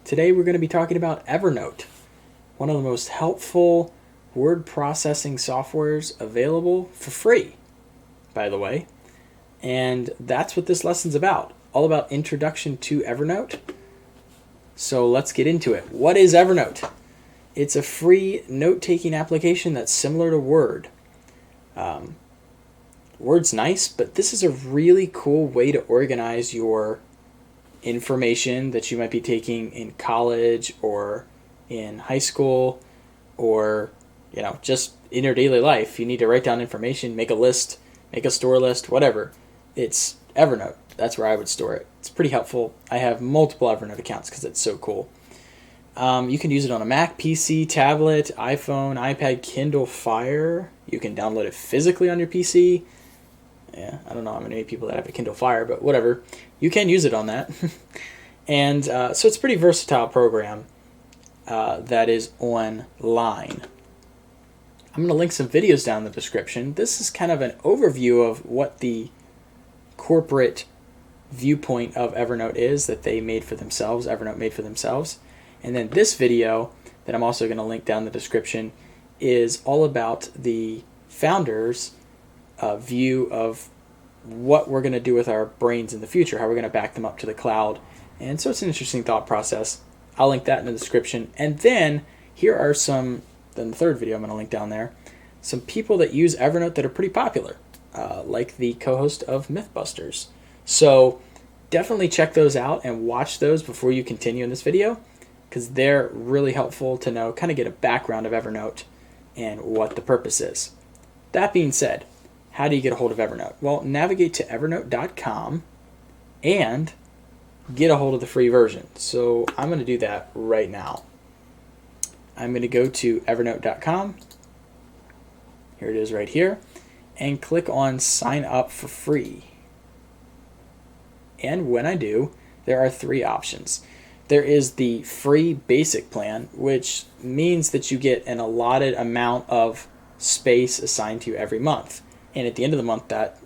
Today we're going to be talking about Evernote, one of the most helpful word processing softwares available for free, by the way. And that's what this lesson's about, all about introduction to Evernote. So let's get into it. What is Evernote? It's a free note-taking application that's similar to Word. Word's nice, but this is a really cool way to organize your information that you might be taking in college or in high school or just in your daily life. You need to write down information, make a list, make a store list, whatever. It's Evernote. That's where I would store it. It's pretty helpful. I have multiple Evernote accounts because it's so cool. You can use it on a Mac, PC, tablet, iPhone, iPad, Kindle Fire. You can download it physically on your PC. Yeah, I don't know how many people that have a Kindle Fire, but whatever. You can use it on that. And so it's a pretty versatile program that is online. I'm going to link some videos down in the description. This is kind of an overview of what the corporate viewpoint of Evernote is that they made for themselves, Evernote made for themselves. And then this video that I'm also going to link down in the description is all about the founders' view of what we're going to do with our brains in the future, how we're going to back them up to the cloud. And so it's an interesting thought process. I'll link that in the description. And then here are then the third video I'm going to link down there, some people that use Evernote that are pretty popular, like the co-host of Mythbusters. So definitely check those out and watch those before you continue in this video, because they're really helpful to know, kind of get a background of Evernote and what the purpose is. That being said, how do you get a hold of Evernote? Well, navigate to evernote.com and get a hold of the free version. So I'm going to do that right now. I'm going to go to evernote.com. Here it is right here. And click on sign up for free. And when I do, there are three options. There is the free basic plan, which means that you get an allotted amount of space assigned to you every month. And at the end of the month, that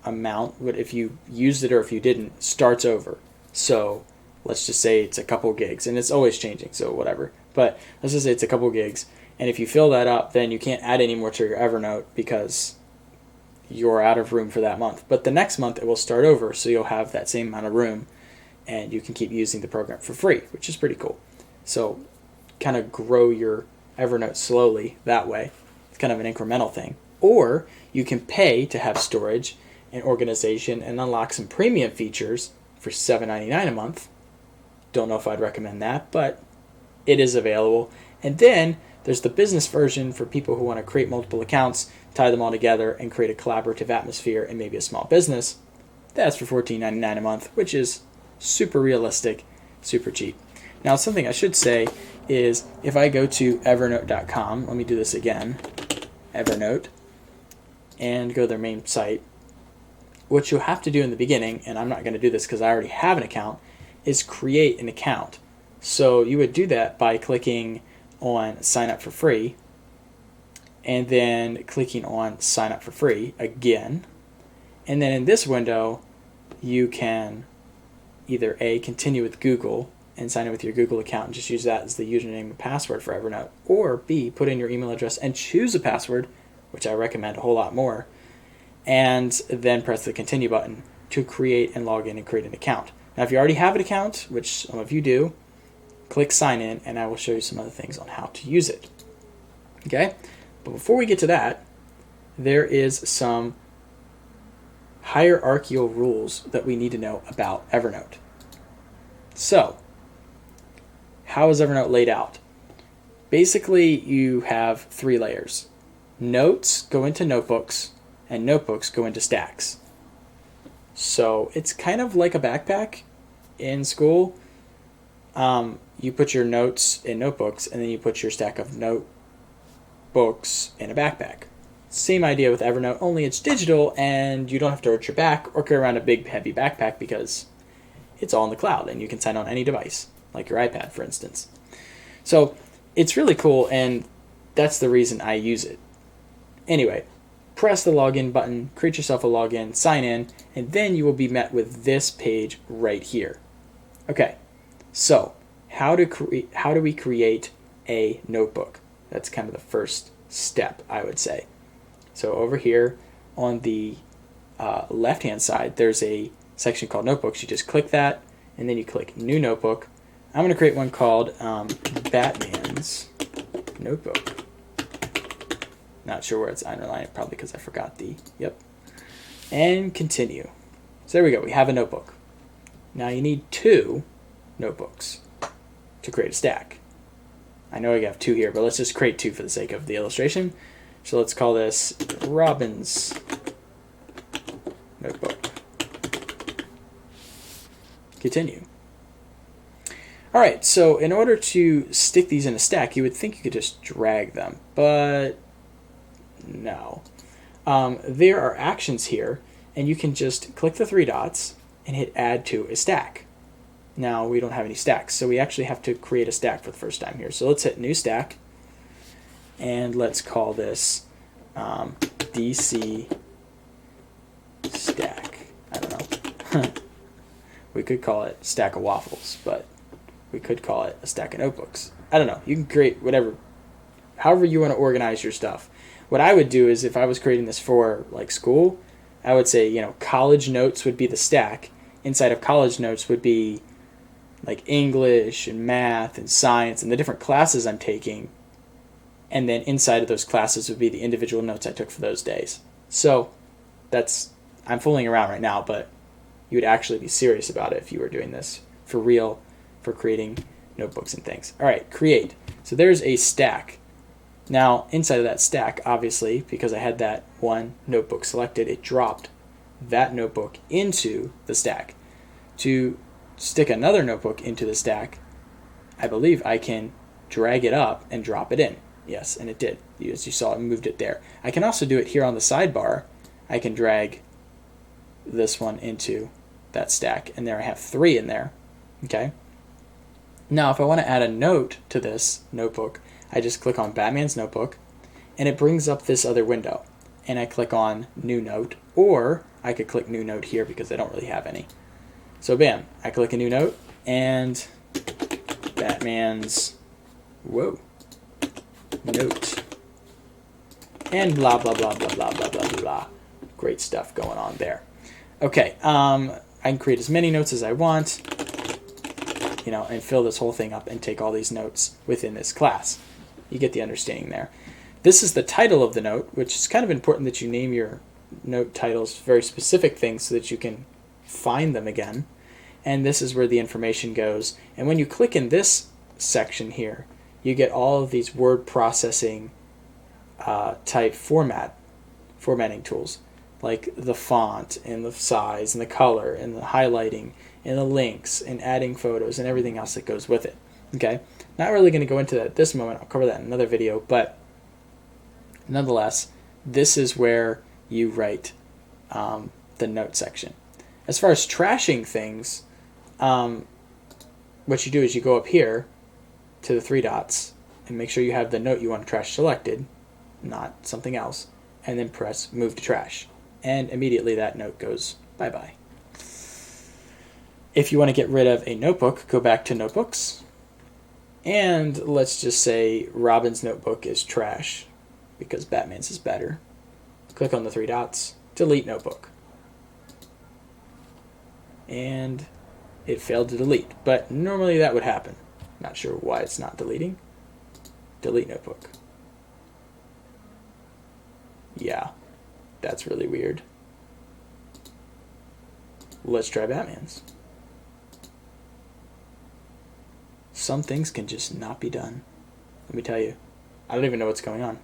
amount, if you used it or if you didn't, starts over. So let's just say it's a couple gigs, and it's always changing, so whatever. But let's just say it's a couple gigs. And if you fill that up, then you can't add any more to your Evernote because you're out of room for that month. But the next month, it will start over, so you'll have that same amount of room, and you can keep using the program for free, which is pretty cool. So kind of grow your Evernote slowly that way. It's kind of an incremental thing. Or you can pay to have storage and organization and unlock some premium features for $7.99 a month. Don't know if I'd recommend that, but it is available. And then there's the business version for people who want to create multiple accounts, tie them all together, and create a collaborative atmosphere and maybe a small business. That's for $14.99 a month, which is super realistic, super cheap. Now, something I should say is if I go to evernote.com, let me do this again, Evernote, and go to their main site, what you'll have to do in the beginning, and I'm not going to do this because I already have an account, is create an account. So you would do that by clicking on sign up for free, and then clicking on sign up for free again. And then in this window, you can either A, continue with Google and sign in with your Google account and just use that as the username and password for Evernote, or B, put in your email address and choose a password, which I recommend a whole lot more, and then press the continue button to create and log in and create an account. Now, if you already have an account, which some of you do, click sign in and I will show you some other things on how to use it. Okay? But before we get to that, there is some hierarchical rules that we need to know about Evernote. So, how is Evernote laid out? Basically, you have three layers. Notes go into notebooks, and notebooks go into stacks. So it's kind of like a backpack in school. You put your notes in notebooks, and then you put your stack of notebooks in a backpack. Same idea with Evernote, only it's digital, and you don't have to hurt your back or carry around a big, heavy backpack because it's all in the cloud, and you can sign on any device, like your iPad, for instance. So it's really cool, and that's the reason I use it. Anyway, press the login button, create yourself a login, sign in, and then you will be met with this page right here. Okay, so how do we create a notebook? That's kind of the first step, I would say. So over here on the left-hand side, there's a section called Notebooks. You just click that, and then you click New Notebook. I'm going to create one called Batman's Notebook. Not sure where it's underlined, probably because I forgot the, yep. And continue. So there we go, we have a notebook. Now you need 2 notebooks to create a stack. I know I have 2 here, but let's just create 2 for the sake of the illustration. So let's call this Robin's Notebook. Continue. Alright, so in order to stick these in a stack, you would think you could just drag them, but no. There are actions here, and you can just click the 3 dots and hit Add to a Stack. Now, we don't have any stacks, so we actually have to create a stack for the first time here. So let's hit New Stack, and let's call this DC Stack. I don't know. We could call it Stack of Waffles, but we could call it a stack of notebooks. I don't know. You can create whatever, however you want to organize your stuff. What I would do is, if I was creating this for like school, I would say, college notes would be the stack. Inside of college notes would be like English and math and science and the different classes I'm taking. And then inside of those classes would be the individual notes I took for those days. So I'm fooling around right now, but you would actually be serious about it if you were doing this for real, for creating notebooks and things. All right, create. So there's a stack. Now, inside of that stack, obviously, because I had that one notebook selected, it dropped that notebook into the stack. To stick another notebook into the stack, I believe I can drag it up and drop it in. Yes, and it did. As you saw, it moved it there. I can also do it here on the sidebar. I can drag this one into that stack, and there I have 3 in there. Okay. Now, if I want to add a note to this notebook, I just click on Batman's Notebook, and it brings up this other window. And I click on New Note, or I could click New Note here because I don't really have any. So bam, I click a new note, and Batman's, note. And blah, blah, blah, blah, blah, blah, blah, blah. Great stuff going on there. Okay, I can create as many notes as I want, and fill this whole thing up and take all these notes within this class. You get the understanding there. This is the title of the note, which is kind of important that you name your note titles very specific things so that you can find them again. And this is where the information goes. And when you click in this section here, you get all of these word processing type formatting tools, like the font and the size and the color and the highlighting and the links and adding photos and everything else that goes with it. Okay, not really going to go into that at this moment. I'll cover that in another video, but nonetheless, this is where you write the note section. As far as trashing things, what you do is you go up here to the 3 dots and make sure you have the note you want to trash selected, not something else, and then press Move to Trash. And immediately that note goes bye-bye. If you want to get rid of a notebook, go back to Notebooks, and let's just say Robin's notebook is trash because Batman's is better. Click on the 3 dots, delete notebook. And it failed to delete, but normally that would happen. Not sure why it's not deleting. Delete notebook. Yeah, that's really weird. Let's try Batman's. Some things can just not be done. Let me tell you. I don't even know what's going on.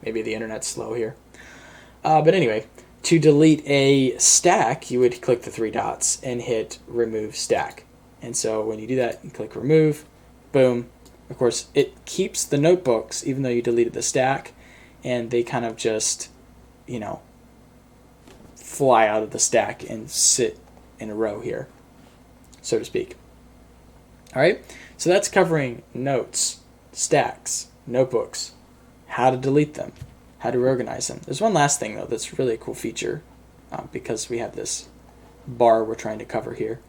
Maybe the internet's slow here. But anyway, to delete a stack, you would click the 3 dots and hit Remove Stack. And so when you do that, you click Remove, boom. Of course, it keeps the notebooks, even though you deleted the stack, and they kind of just, fly out of the stack and sit in a row here, so to speak. All right, so that's covering notes, stacks, notebooks, how to delete them, how to organize them. There's one last thing, though, that's really a cool feature because we have this bar we're trying to cover here.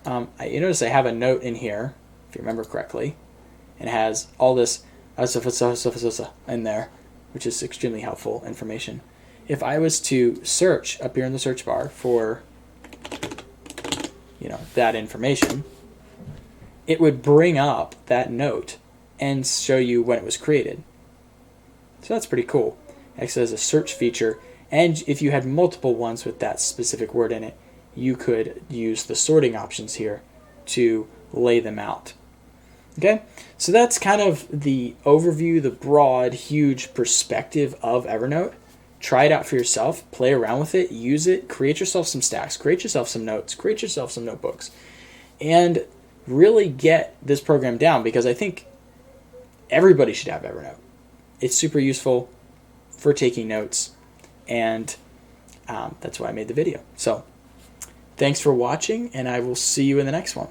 You notice I have a note in here if you remember correctly, and it has all this in there, which is extremely helpful information. If I was to search up here in the search bar for, that information, it would bring up that note and show you when it was created. So that's pretty cool. It acts as a search feature, and if you had multiple ones with that specific word in it, you could use the sorting options here to lay them out. Okay, so that's kind of the overview, the broad, huge perspective of Evernote. Try it out for yourself, play around with it, use it, create yourself some stacks, create yourself some notes, create yourself some notebooks, and really get this program down, because I think everybody should have Evernote. It's super useful for taking notes, and that's why I made the video. So thanks for watching, and I will see you in the next one.